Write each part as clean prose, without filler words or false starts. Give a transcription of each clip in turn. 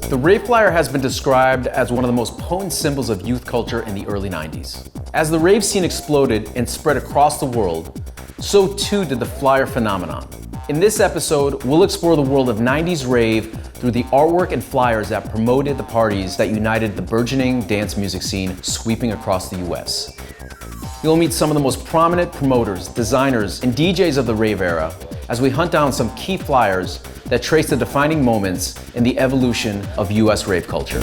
The Rave Flyer has been described as one of the most potent symbols of youth culture in the early 90s. As the rave scene exploded and spread across the world, so too did the flyer phenomenon. In this episode, we'll explore the world of 90s rave through the artwork and flyers that promoted the parties that united the burgeoning dance music scene sweeping across the US. You'll meet some of the most prominent promoters, designers, and DJs of the rave era as we hunt down some key flyers that trace the defining moments in the evolution of US rave culture.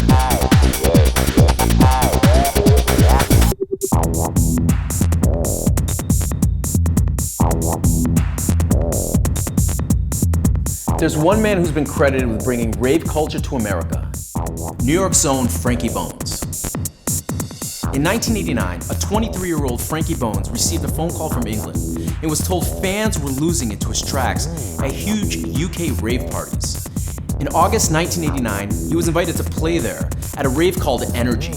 There's one man who's been credited with bringing rave culture to America, New York's own Frankie Bones. In 1989, a 23-year-old Frankie Bones received a phone call from England and was told fans were losing it to his tracks at huge UK rave parties. In August 1989, he was invited to play there at a rave called Energy.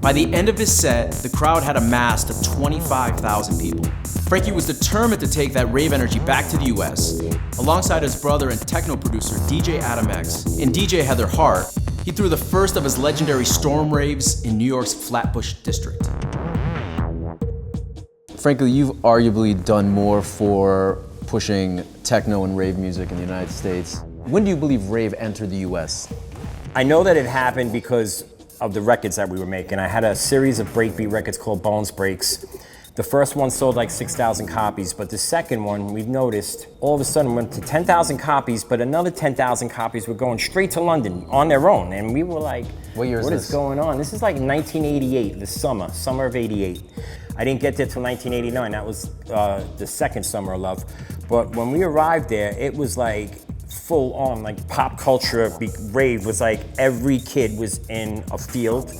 By the end of his set, the crowd had amassed to 25,000 people. Frankie was determined to take that rave energy back to the US. Alongside his brother and techno producer DJ Adam X and DJ Heather Hart, he threw the first of his legendary storm raves in New York's Flatbush district. Frankly, you've arguably done more for pushing techno and rave music in the United States. When do you believe rave entered the US? I know that it happened because of the records that we were making. I had a series of breakbeat records called Bones Breaks. The first one sold like 6,000 copies, but the second one, we've noticed, all of a sudden went to 10,000 copies, but another 10,000 copies were going straight to London on their own. And we were like, what is going on? This is like 1988, the summer of 88. I didn't get there till 1989. That was the second Summer of Love. But when we arrived there, it was like full on, like pop culture, rave was like every kid was in a field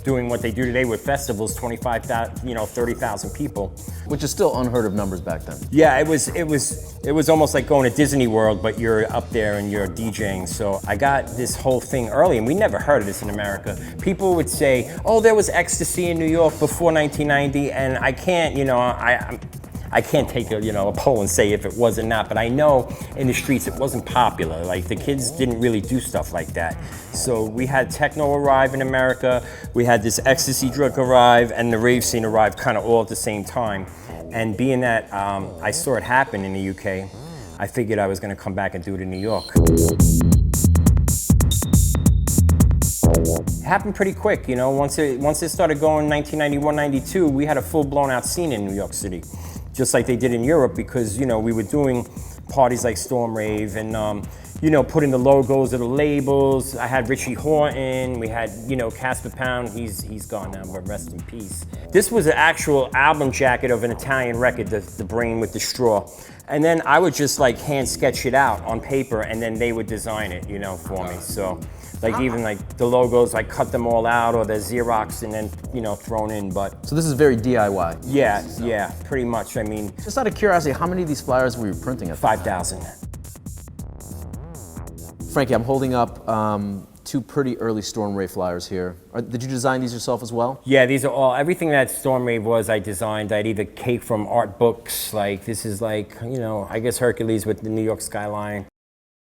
doing what they do today with festivals, 25,000, 30,000 people. Which is still unheard of numbers back then. Yeah, it was almost like going to Disney World, but you're up there and you're DJing. So I got this whole thing early, and we never heard of this in America. People would say, oh, there was ecstasy in New York before 1990, and I can't, I can't take a poll and say if it was or not, but I know in the streets it wasn't popular. Like the kids didn't really do stuff like that. So we had techno arrive in America, we had this ecstasy drug arrive, and the rave scene arrived kind of all at the same time. And being that I saw it happen in the UK, I figured I was going to come back and do it in New York. It happened pretty quick, once it started going 1991, 92, we had a full blown out scene in New York City. Just like they did in Europe, because we were doing parties like Storm Rave and putting the logos of the labels. I had Richie Horton, we had Casper Pound, he's gone now, but rest in peace. This was an actual album jacket of an Italian record, the Brain with the Straw. And then I would just like hand sketch it out on paper, and then they would design it, for me. So even like the logos, I cut them all out, or they're Xerox and then thrown in. But so this is very DIY. Yeah, pretty much. I mean, just out of curiosity, how many of these flyers were you printing at? 5,000. Frankie, I'm holding up two pretty early Storm Rave flyers here. Did you design these yourself as well? Yeah, these are all, everything that Storm Rave was, I designed. I'd either cake from art books, like this is like, I guess Hercules with the New York skyline.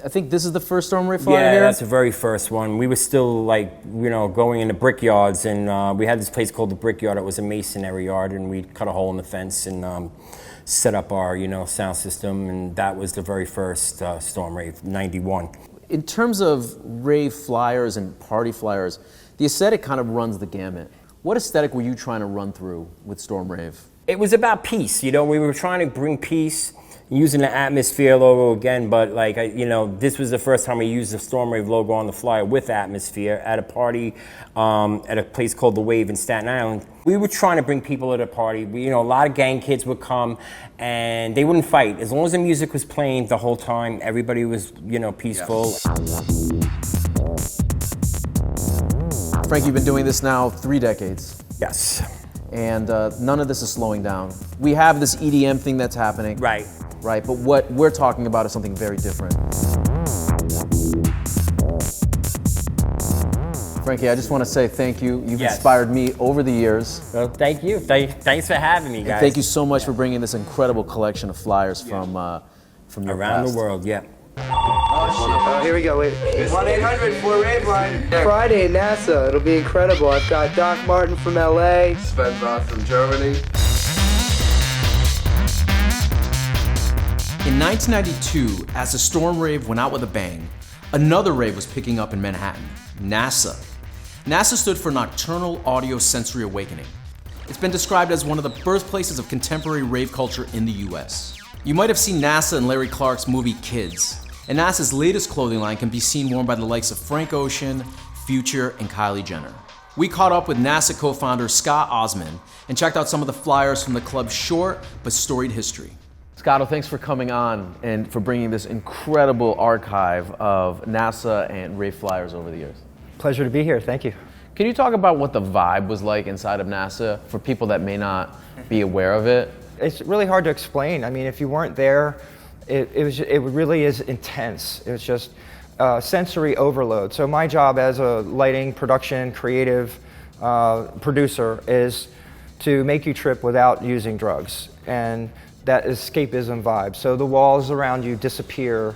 I think this is the first Storm Rave flyer here? Yeah, that's the very first one. We were still like, going into brickyards, and we had this place called the Brickyard. It was a masonry yard, and we cut a hole in the fence and set up our, sound system, and that was the very first Storm Rave, 91. In terms of rave flyers and party flyers, the aesthetic kind of runs the gamut. What aesthetic were you trying to run through with Storm Rave? It was about peace, we were trying to bring peace, using the Atmosphere logo again, but this was the first time we used the Storm Rave logo on the flyer with Atmosphere at a party at a place called The Wave in Staten Island. We were trying to bring people at a party. A lot of gang kids would come and they wouldn't fight. As long as the music was playing the whole time, everybody was, peaceful. Frank, you've been doing this now 3 decades. Yes. And none of this is slowing down. We have this EDM thing that's happening. Right. Right, but what we're talking about is something very different. Frankie, I just want to say thank you. You've Yes. inspired me over the years. Well, thank you. Thanks for having me, guys. And thank you so much for bringing this incredible collection of flyers from your Around past. the world, yeah. Oh shit. Oh, here we go. Wait. 1-800 for Rave Line. Friday at NASA. It'll be incredible. I've got Doc Martin from LA. Sven Roth from Germany. In 1992, as the Storm Rave went out with a bang, another rave was picking up in Manhattan, NASA. NASA stood for Nocturnal Audio Sensory Awakening. It's been described as one of the birthplaces of contemporary rave culture in the US. You might have seen NASA in Larry Clark's movie Kids, and NASA's latest clothing line can be seen worn by the likes of Frank Ocean, Future, and Kylie Jenner. We caught up with NASA co-founder Scott Osman and checked out some of the flyers from the club's short but storied history. Scotto, thanks for coming on and for bringing this incredible archive of NASA and Rave Flyers over the years. Pleasure to be here, thank you. Can you talk about what the vibe was like inside of NASA for people that may not be aware of it? It's really hard to explain. I mean, if you weren't there, it really is intense. It was just sensory overload. So my job as a lighting, production, creative producer is to make you trip without using drugs. And that escapism vibe. So the walls around you disappear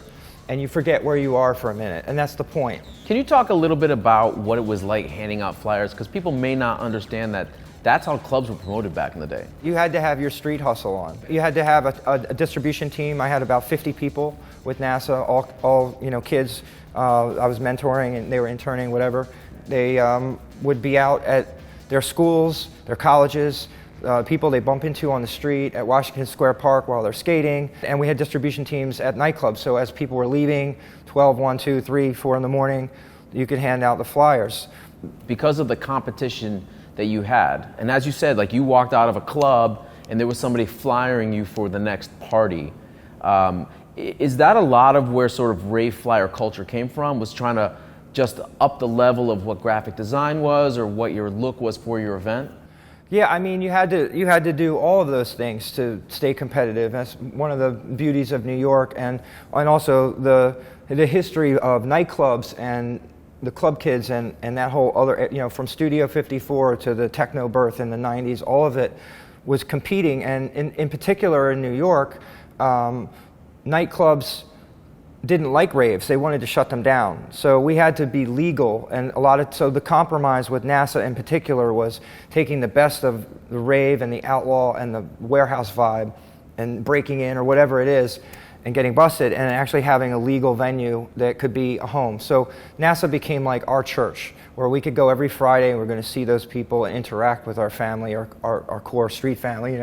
and you forget where you are for a minute, and that's the point. Can you talk a little bit about what it was like handing out flyers? Because people may not understand that that's how clubs were promoted back in the day. You had to have your street hustle on. You had to have a distribution team. I had about 50 people with NASA, all kids I was mentoring and they were interning, whatever. They would be out at their schools, their colleges, people they bump into on the street at Washington Square Park while they're skating. And we had distribution teams at nightclubs. So as people were leaving, 12, 1, 2, 3, 4 in the morning, you could hand out the flyers. Because of the competition that you had, and as you said, like you walked out of a club and there was somebody flyering you for the next party. Is that a lot of where sort of rave flyer culture came from? Was trying to just up the level of what graphic design was or what your look was for your event? Yeah, I mean, you had to do all of those things to stay competitive. That's one of the beauties of New York, and also the history of nightclubs and the club kids and that whole other, from Studio 54 to the techno birth in the 90s, all of it was competing. And in particular in New York, nightclubs didn't like raves. They wanted to shut them down. So we had to be legal, and so the compromise with NASA in particular was taking the best of the rave and the outlaw and the warehouse vibe and breaking in or whatever it is and getting busted and actually having a legal venue that could be a home. So NASA became like our church, where we could go every Friday and we're going to see those people and interact with our family, our core street family,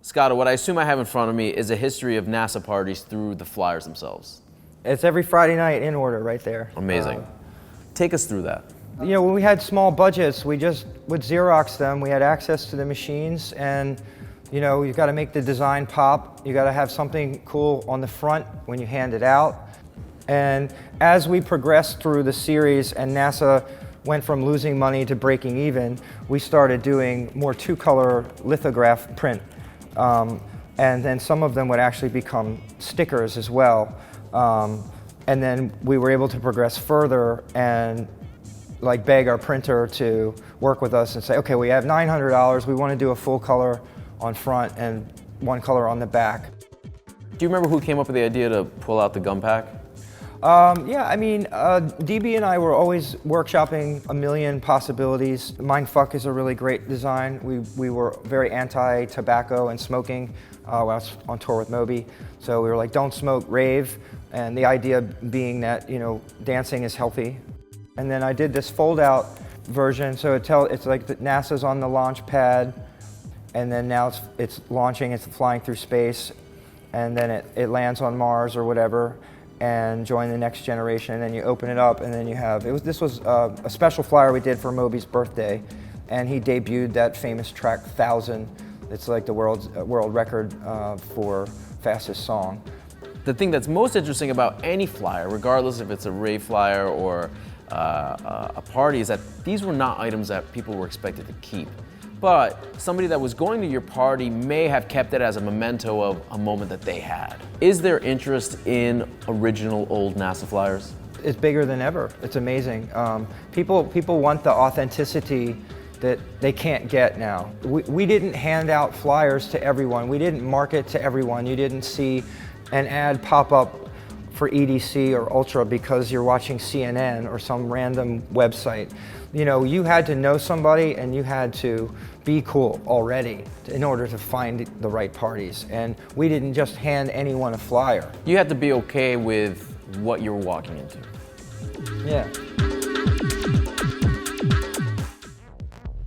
Scotto, what I assume I have in front of me is a history of NASA parties through the flyers themselves. It's every Friday night in order right there. Amazing. Take us through that. When we had small budgets, we just would Xerox them. We had access to the machines, and you've got to make the design pop. You got to have something cool on the front when you hand it out. And as we progressed through the series and NASA went from losing money to breaking even, we started doing more two-color lithograph print. And then some of them would actually become stickers as well. And then we were able to progress further and beg our printer to work with us and say, okay, we have $900, we want to do a full color on front and one color on the back. Do you remember who came up with the idea to pull out the gum pack? Yeah, I mean, DB and I were always workshopping a million possibilities. Mindfuck is a really great design. We were very anti-tobacco and smoking while I was on tour with Moby. So we were like, don't smoke, rave. And the idea being that, dancing is healthy. And then I did this fold-out version. So it's like NASA's on the launch pad, and then now it's launching, it's flying through space, and then it lands on Mars or whatever, and join the next generation. And then you open it up, and then you have, this was a special flyer we did for Moby's birthday, and he debuted that famous track 1000. It's like the world record for fastest song. The thing that's most interesting about any flyer, regardless if it's a rave flyer or a party, is that these were not items that people were expected to keep. But somebody that was going to your party may have kept it as a memento of a moment that they had. Is there interest in original old NASA flyers? is bigger than ever. It's amazing. People want the authenticity that they can't get now. We didn't hand out flyers to everyone. We didn't market to everyone. You didn't see an ad pop up for EDC or Ultra because you're watching CNN or some random website. You know, you had to know somebody and you had to be cool already in order to find the right parties. And we didn't just hand anyone a flyer. You had to be okay with what you were walking into. Yeah.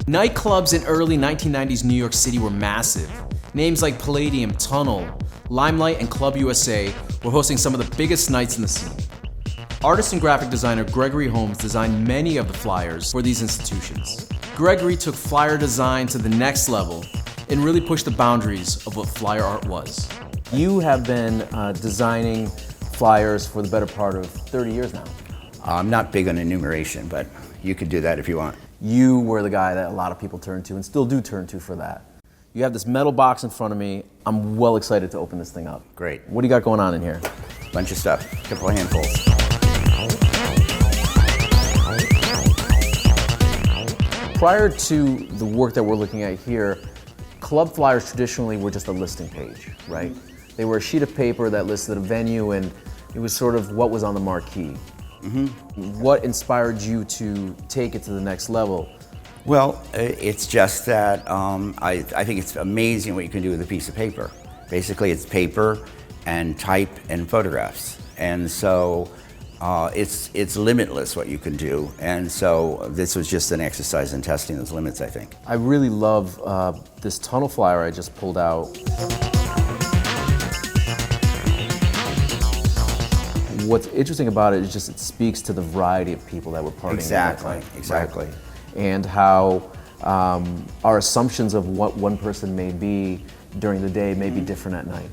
Nightclubs in early 1990s New York City were massive. Names like Palladium, Tunnel, Limelight, and Club U.S.A. were hosting some of the biggest nights in the scene. Artist and graphic designer Gregory Homs designed many of the flyers for these institutions. Gregory took flyer design to the next level and really pushed the boundaries of what flyer art was. You have been designing flyers for the better part of 30 years now. I'm not big on enumeration, but you could do that if you want. You were the guy that a lot of people turn to and still do turn to for that. You have this metal box in front of me. I'm well excited to open this thing up. Great. What do you got going on in here? Bunch of stuff, couple of handfuls. Prior to the work that we're looking at here, club flyers traditionally were just a listing page, right? They were a sheet of paper that listed a venue and it was sort of what was on the marquee. What inspired you to take it to the next level? Well, it's just that I think it's amazing what you can do with a piece of paper. Basically, it's paper and type and photographs. And so it's limitless what you can do. And so this was just an exercise in testing those limits, I think. I really love this tunnel flyer I just pulled out. What's interesting about it is just it speaks to the variety of people that were partying. Exactly. Right? And how our assumptions of what one person may be during the day may be different at night.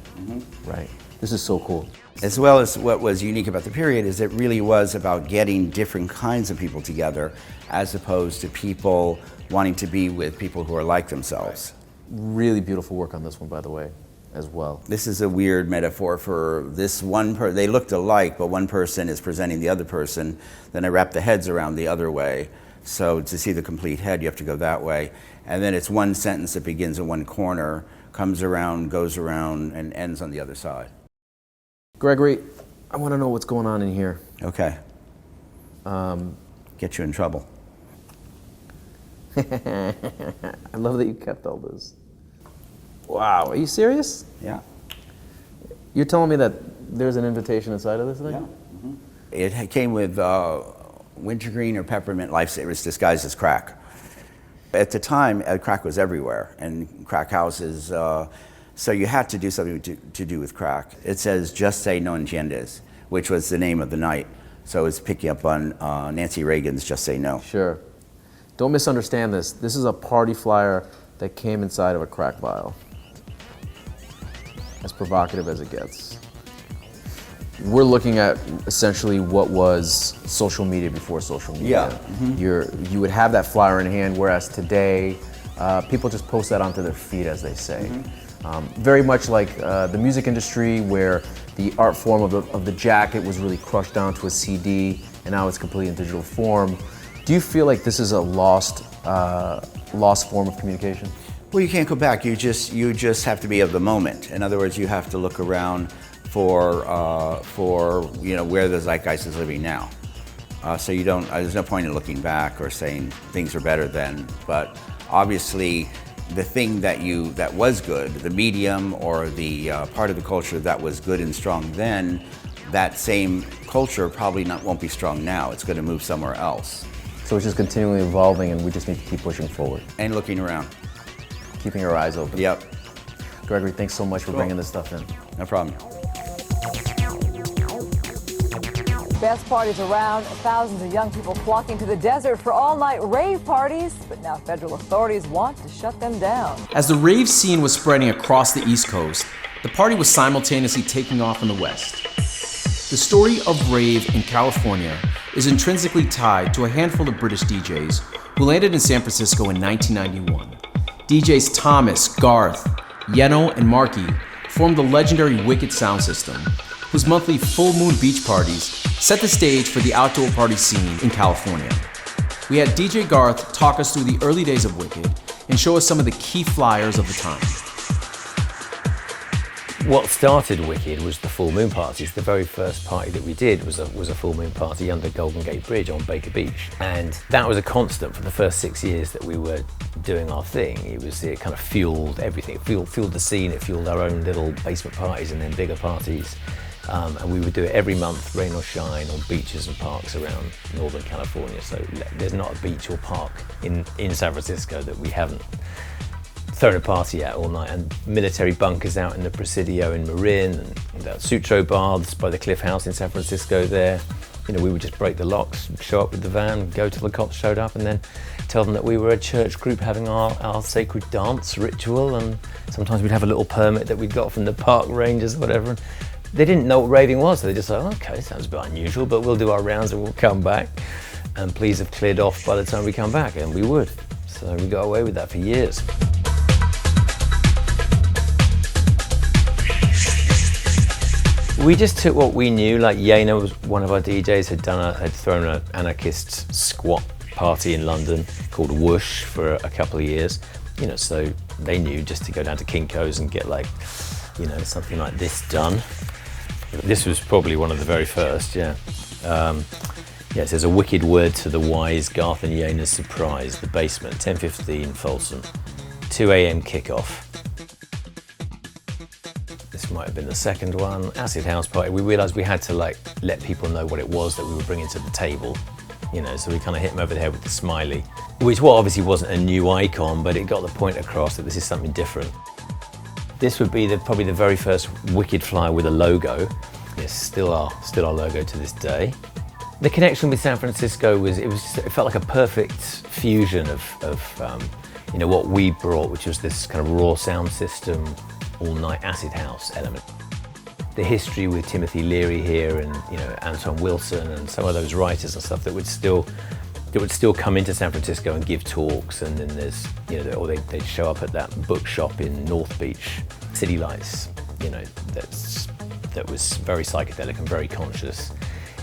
Right? This is so cool. As well as what was unique about the period is it really was about getting different kinds of people together as opposed to people wanting to be with people who are like themselves. Really beautiful work on this one, by the way, as well. This is a weird metaphor for this one person. They looked alike, but one person is presenting the other person. Then I wrap the heads around the other way. So to see the complete head, you have to go that way. And then it's one sentence that begins in one corner, comes around, goes around, and ends on the other side. Gregory, I want to know what's going on in here. Okay. Get you in trouble. I love that you kept all this. Wow, are you serious? Yeah. You're telling me that there's an invitation inside of this thing? Yeah. It came with wintergreen or peppermint lifesavers disguised as crack. At the time, crack was everywhere, and crack houses, so you had to do something to do with crack. It says, "Just say no entiendes," which was the name of the night. So it's picking up on Nancy Reagan's "Just Say No." Sure. Don't misunderstand this. This is a party flyer that came inside of a crack vial. As provocative as it gets. We're looking at essentially what was social media before social media. Yeah. You would have that flyer in hand, whereas today, people just post that onto their feed, as they say. Very much like the music industry, where the art form of the jacket was really crushed down to a CD, and now it's completely in digital form. Do you feel like this is a lost form of communication? Well, you can't go back. You just have to be of the moment. In other words, you have to look around for where the zeitgeist is living now. So you don't. There's no point in looking back or saying things are better then. But obviously, the thing that was good, the medium or the part of the culture that was good and strong then, that same culture probably won't be strong now. It's going to move somewhere else. So it's just continually evolving, and we just need to keep pushing forward. And looking around. Keeping our eyes open. Yep. Gregory, thanks so much for bringing this stuff in. No problem. Best parties around, thousands of young people flocking to the desert for all-night rave parties, but now federal authorities want to shut them down. As the rave scene was spreading across the East Coast, the party was simultaneously taking off in the West. The story of rave in California is intrinsically tied to a handful of British DJs who landed in San Francisco in 1991. DJs Thomas, Garth, Yeno, and Marky formed the legendary Wicked sound system, whose monthly full moon beach parties set the stage for the outdoor party scene in California. We had DJ Garth talk us through the early days of Wicked and show us some of the key flyers of the time. What started Wicked was the full moon parties. The very first party that we did was a full moon party under Golden Gate Bridge on Baker Beach. And that was a constant for the first 6 years that we were doing our thing. It kind of fueled everything. It fueled the scene, it fueled our own little basement parties and then bigger parties. And we would do it every month, rain or shine, on beaches and parks around Northern California. So there's not a beach or park in San Francisco that we haven't thrown a party at all night. And military bunkers out in the Presidio in Marin, and Sutro baths by the Cliff House in San Francisco there. You know, we would just break the locks, show up with the van, go till the cops showed up, and then tell them that we were a church group having our sacred dance ritual. And sometimes we'd have a little permit that we'd got from the park rangers or whatever. And they didn't know what raving was, so they just thought, oh, okay, sounds a bit unusual, but we'll do our rounds and we'll come back. And please have cleared off by the time we come back, and we would. So we got away with that for years. We just took what we knew. Like Yena was one of our DJs, had thrown an anarchist squat party in London called Whoosh for a couple of years. You know, so they knew just to go down to Kinko's and get, like, you know, something like this done. This was probably one of the very first, yeah. It says a wicked word to the wise, Garth and Yena's surprise, the basement, 10:15 Folsom, 2 a.m. kickoff. This might have been the second one. Acid house party. We realised we had to, like, let people know what it was that we were bringing to the table. You know, so we kind of hit them over the head with the smiley, which obviously wasn't a new icon, but it got the point across that this is something different. This would be probably the very first Wicked flyer with a logo. It's still our logo to this day. The connection with San Francisco it felt like a perfect fusion of you know, what we brought, which was this kind of raw sound system, all-night acid house element. The history with Timothy Leary here, and, you know, Anton Wilson and some of those writers and stuff that would still come into San Francisco and give talks, and then there's, you know, or they'd show up at that bookshop in North Beach, City Lights, you know, that was very psychedelic and very conscious.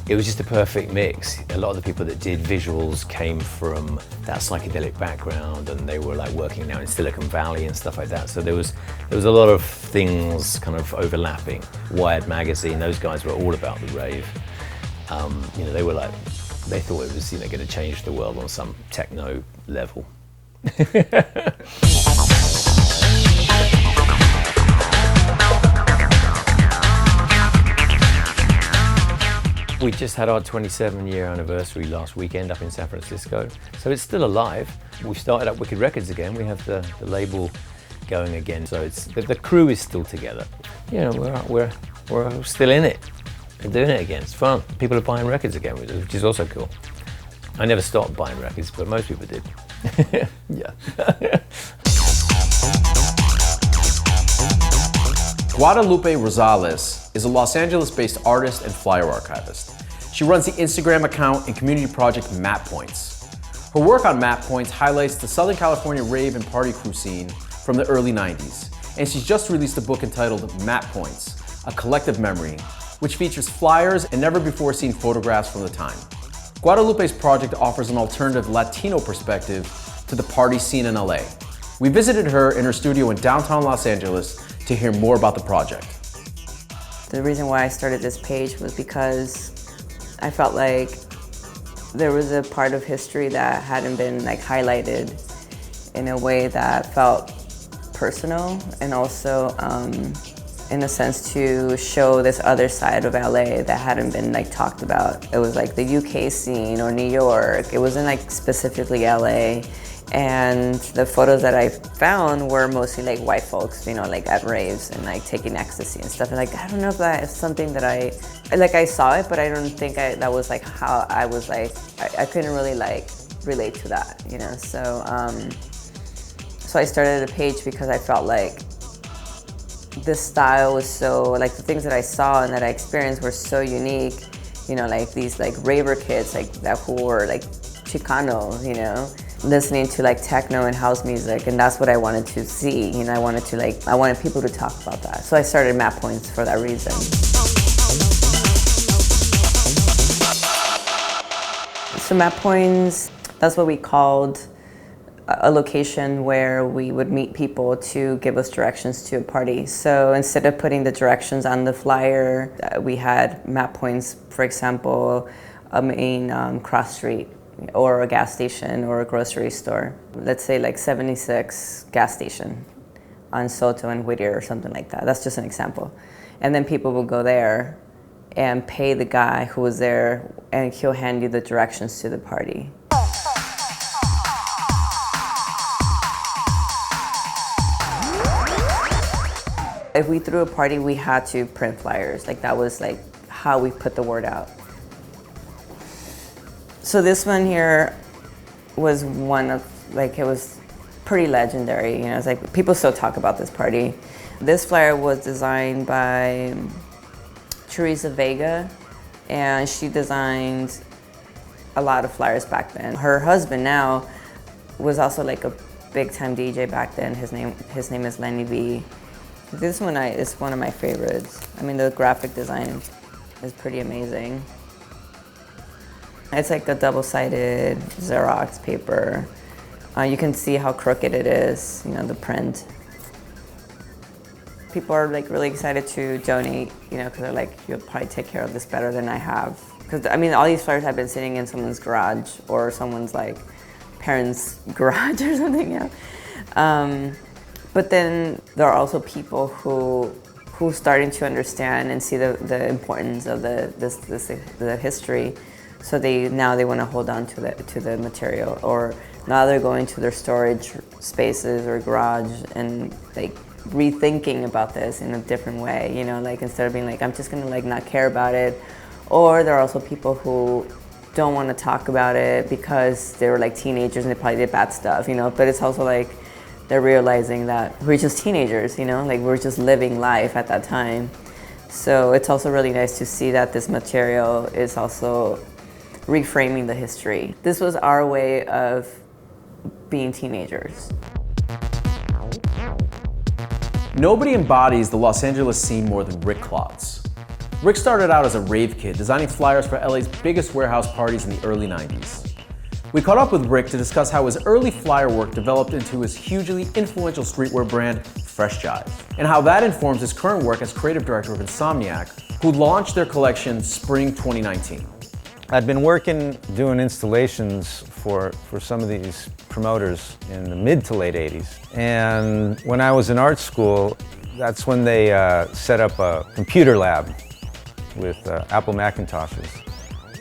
It was just a perfect mix. A lot of the people that did visuals came from that psychedelic background, and they were, like, working now in Silicon Valley and stuff like that. So there was a lot of things kind of overlapping. Wired magazine, those guys were all about the rave. You know, they thought it was, you know, going to change the world on some techno level. We just had our 27-year anniversary last weekend up in San Francisco, so it's still alive. We started up Wicked Records again. We have the label going again, so the crew is still together. You know, we're still in it. We're doing it again. It's fun. People are buying records again, which is also cool. I never stopped buying records, but most people did. Yeah. Guadalupe Rosales is a Los Angeles-based artist and flyer archivist. She runs the Instagram account and community project Map Pointz. Her work on Map Pointz highlights the Southern California rave and party crew scene from the early 90s. And she's just released a book entitled Map Pointz, A Collective Memory, which features flyers and never-before-seen photographs from the time. Guadalupe's project offers an alternative Latino perspective to the party scene in LA. We visited her in her studio in downtown Los Angeles to hear more about the project. The reason why I started this page was because I felt like there was a part of history that hadn't been, like, highlighted in a way that felt personal, and also in a sense to show this other side of LA that hadn't been, like, talked about. It was like the UK scene or New York. It wasn't, like, specifically LA. And the photos that I found were mostly, like, white folks, you know, like at raves and, like, taking ecstasy and stuff. And, like, I don't know if that is something that I saw it, but I don't think that was, like, how I was, like, I couldn't really, like, relate to that, you know. So I started a page because I felt like this style was so, like, the things that I saw and that I experienced were so unique, you know, like these, like, raver kids, like, that who were, like, Chicano, you know, listening to, like, techno and house music, and that's what I wanted to see. You know, I wanted people to talk about that. So I started Map Pointz for that reason. So Map Pointz, that's what we called a location where we would meet people to give us directions to a party. So instead of putting the directions on the flyer, we had Map Pointz, for example, a main cross street or a gas station or a grocery store. Let's say like 76 gas station on Soto and Whittier or something like that. That's just an example. And then people will go there and pay the guy who was there, and he'll hand you the directions to the party. If we threw a party, we had to print flyers. Like that was like how we put the word out. So this one here was one of, like, it was pretty legendary. You know, it's like people still talk about this party. This flyer was designed by Teresa Vega, and she designed a lot of flyers back then. Her husband now was also like a big time DJ back then. His name is Lenny V. This one is one of my favorites. I mean, the graphic design is pretty amazing. It's like a double-sided Xerox paper. You can see how crooked it is, you know, the print. People are like really excited to donate, you know, because they're like, you'll probably take care of this better than I have. Because I mean, all these flyers have been sitting in someone's garage or someone's like parents' garage or something, you know. But then there are also people who starting to understand and see the importance of the history. So now they want to hold on to the material, or now they're going to their storage spaces or garage and like rethinking about this in a different way. You know, like instead of being like, I'm just gonna like not care about it. Or there are also people who don't want to talk about it because they were like teenagers and they probably did bad stuff. You know, but it's also like, they're realizing that we're just teenagers, you know, like we're just living life at that time. So it's also really nice to see that this material is also reframing the history. This was our way of being teenagers. Nobody embodies the Los Angeles scene more than Rick Klotz. Rick started out as a rave kid, designing flyers for LA's biggest warehouse parties in the early 90s. We caught up with Rick to discuss how his early flyer work developed into his hugely influential streetwear brand, FreshJive, and how that informs his current work as creative director of Insomniac, who launched their collection Spring 2019. I'd been working doing installations for some of these promoters in the mid to late 80s. And when I was in art school, that's when they set up a computer lab with Apple Macintoshes.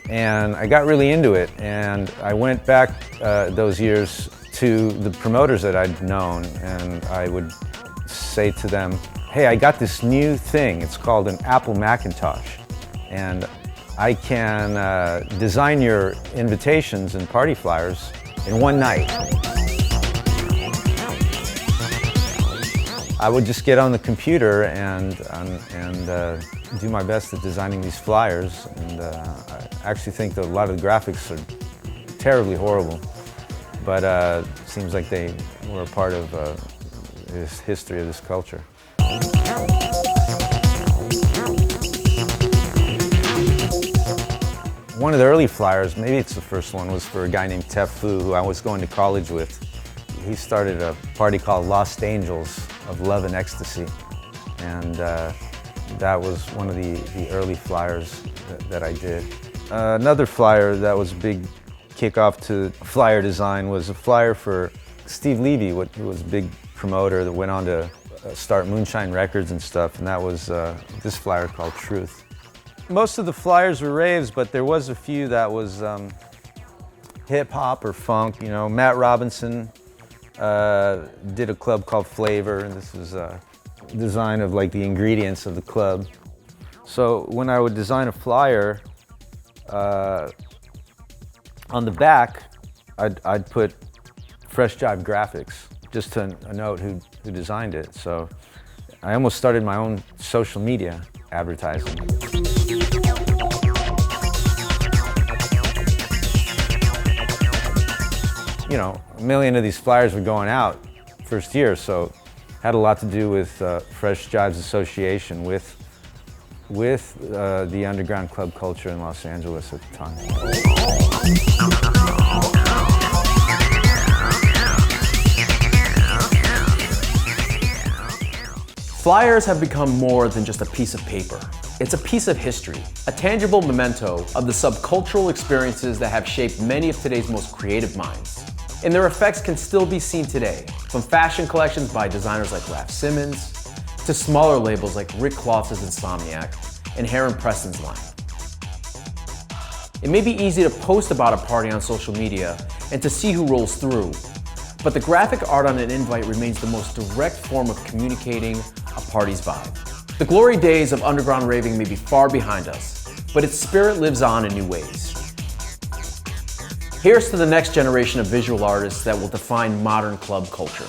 And I got really into it, and I went back those years to the promoters that I'd known, and I would say to them, hey, I got this new thing. It's called an Apple Macintosh, and I can design your invitations and party flyers in one night. I would just get on the computer and do my best at designing these flyers, and I actually think that a lot of the graphics are terribly horrible, but it seems like they were a part of this history of this culture. One of the early flyers, maybe it's the first one, was for a guy named Tefu, who I was going to college with. He started a party called Lost Angels of Love and Ecstasy, and that was one of the early flyers that I did. Another flyer that was a big kickoff to flyer design was a flyer for Steve Levy, who was a big promoter that went on to start Moonshine Records and stuff, and that was this flyer called Truth. Most of the flyers were raves, but there was a few that was hip hop or funk. You know, Matt Robinson did a club called Flavor, and this was a design of like the ingredients of the club. So when I would design a flyer, on the back, I'd put FreshJive graphics, just to note who designed it. So I almost started my own social media advertising. You know, a million of these flyers were going out first year, so had a lot to do with FreshJive's association with the underground club culture in Los Angeles at the time. Flyers have become more than just a piece of paper. It's a piece of history, a tangible memento of the subcultural experiences that have shaped many of today's most creative minds. And their effects can still be seen today, from fashion collections by designers like Raf Simons, to smaller labels like Rick Klotz's Insomniac and Heron Preston's line. It may be easy to post about a party on social media and to see who rolls through, but the graphic art on an invite remains the most direct form of communicating a party's vibe. The glory days of underground raving may be far behind us, but its spirit lives on in new ways. Here's to the next generation of visual artists that will define modern club culture.